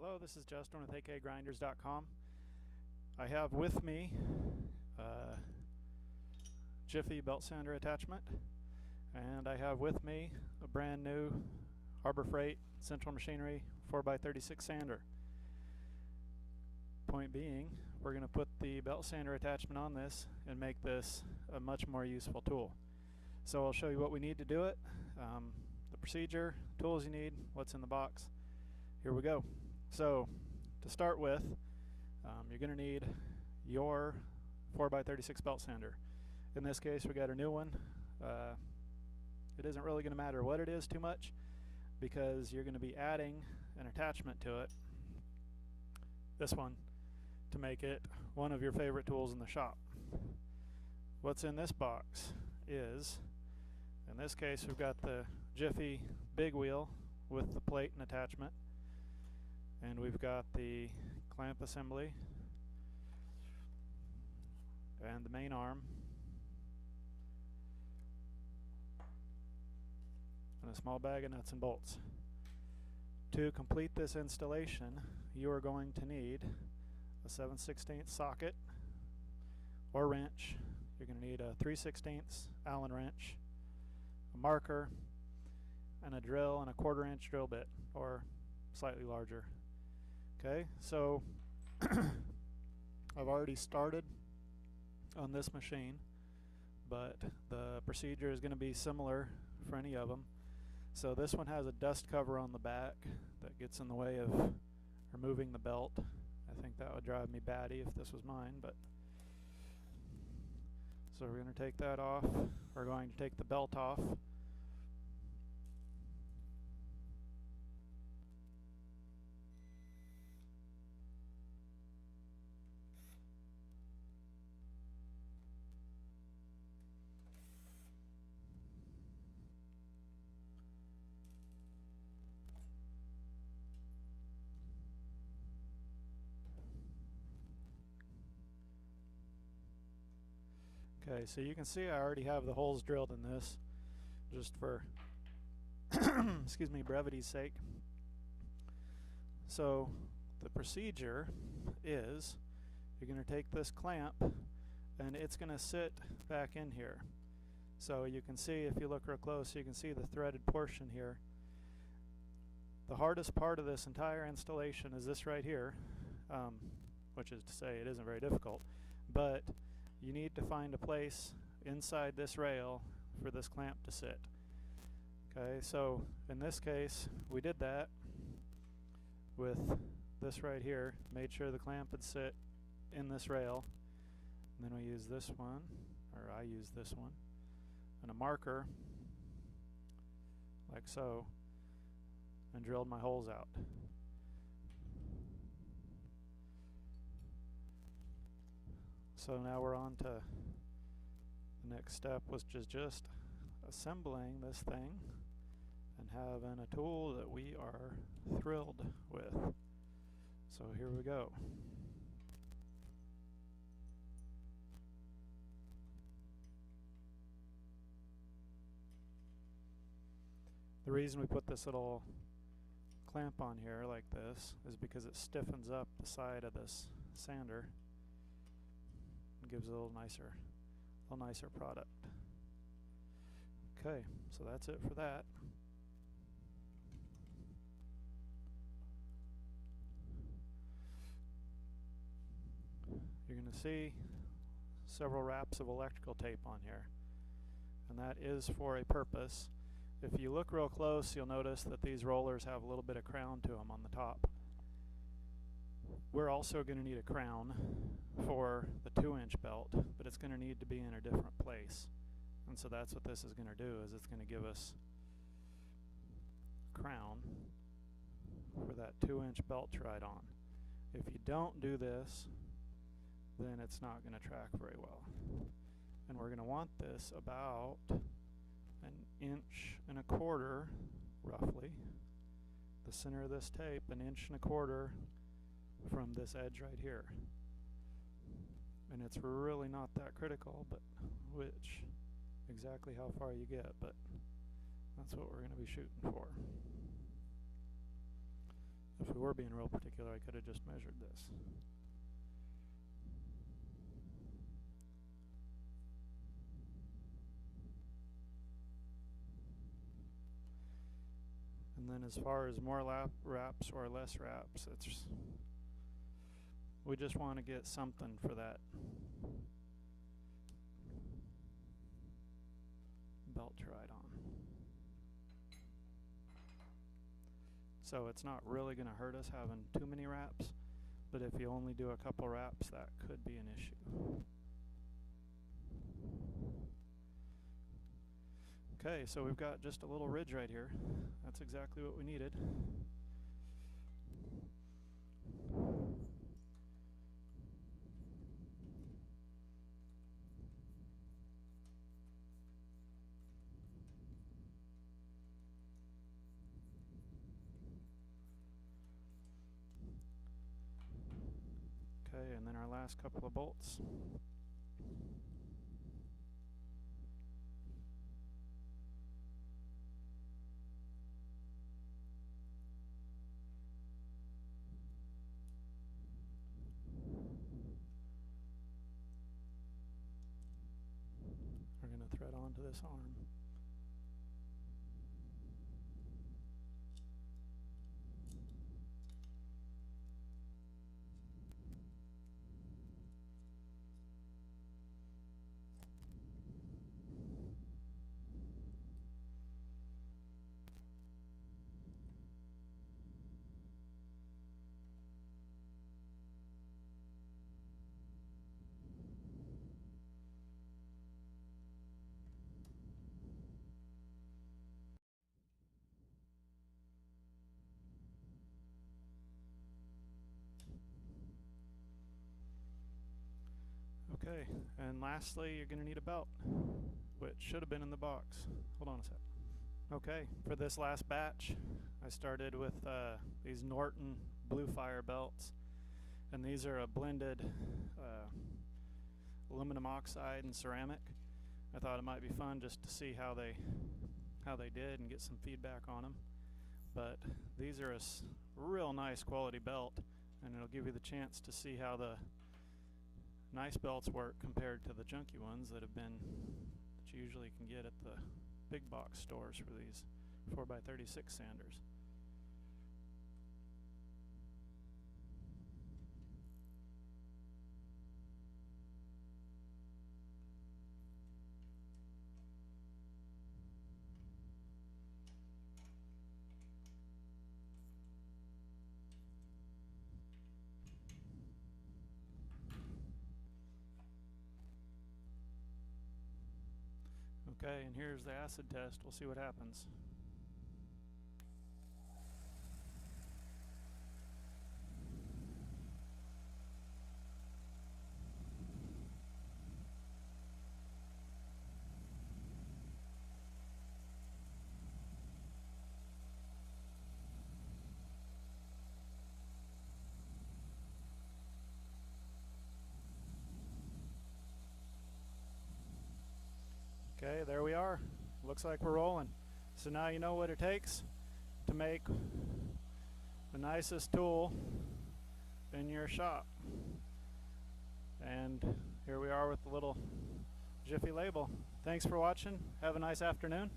Hello, this is Justin with akgrinders.com. I have with me Jiffy belt sander attachment, and I have with me a brand new Harbor Freight Central Machinery 4x36 sander. Point being, we're going to put the belt sander attachment on this and make this a much more useful tool. So I'll show you what we need to do it, the procedure, tools you need, what's in the box. Here we go. So to start with, you're going to need your 4x36 belt sander. In this case, we got a new one. It isn't really going to matter what it is too much, because you're going to be adding an attachment to it, this one, to make it one of your favorite tools in the shop. What's in this box is, in this case, we've got the Jiffy big wheel with the plate and attachment, and we've got the clamp assembly and the main arm and a small bag of nuts and bolts. To complete this installation, you are going to need a 7/16 socket or wrench. You're going to need a 3/16 Allen wrench, a marker, and a drill and a 1/4 inch drill bit, or slightly larger. Okay, so I've already started on this machine, but the procedure is going to be similar for any of them. So this one has a dust cover on the back that gets in the way of removing the belt. I think that would drive me batty if this was mine, but so we're going to take that off. We're going to take the belt off. Okay, so you can see I already have the holes drilled in this, just for excuse me, brevity's sake. So the procedure is, you're going to take this clamp and it's going to sit back in here. So you can see, if you look real close, you can see the threaded portion here. The hardest part of this entire installation is this right here, which is to say it isn't very difficult, but you need to find a place inside this rail for this clamp to sit. Okay, so in this case we did that with this right here, made sure the clamp would sit in this rail, and then we use this one, or I use this one, and a marker like so, and drilled my holes out. So now we're on to the next step, which is just assembling this thing and having a tool that we are thrilled with. So here we go. The reason we put this little clamp on here like this is because it stiffens up the side of this sander and gives it a little nicer product. Okay, so that's it for that. You're going to see several wraps of electrical tape on here, and that is for a purpose. If you look real close, you'll notice that these rollers have a little bit of crown to them on the top. We're also going to need a crown for the 2-inch belt, but it's going to need to be in a different place. And so that's what this is going to do, is it's going to give us a crown for that 2-inch belt to ride on. If you don't do this, then it's not going to track very well. And we're going to want this about 1.25 inches, roughly. The center of this tape, 1.25 inches from this edge right here. And it's really not that critical, but exactly how far you get, but that's what we're going to be shooting for. If we were being real particular, I could have just measured this. And then as far as more wraps or less wraps, we just want to get something for that belt to ride on. So it's not really going to hurt us having too many wraps, but if you only do a couple wraps, that could be an issue. Okay, so we've got just a little ridge right here. That's exactly what we needed. Okay, and then our last couple of bolts. We're going to thread onto this arm. Okay, and lastly, you're going to need a belt, which should have been in the box. Hold on a sec. Okay, for this last batch, I started with these Norton Blue Fire belts, and these are a blended aluminum oxide and ceramic. I thought it might be fun just to see how they did and get some feedback on them. But these are a real nice quality belt, and it'll give you the chance to see how the nice belts work compared to the junky ones that you usually can get at the big box stores for these 4x36 sanders. Okay, and here's the acid test. We'll see what happens. Okay, there we are. Looks like we're rolling. So now you know what it takes to make the nicest tool in your shop. And here we are with the little Jiffy label. Thanks for watching. Have a nice afternoon.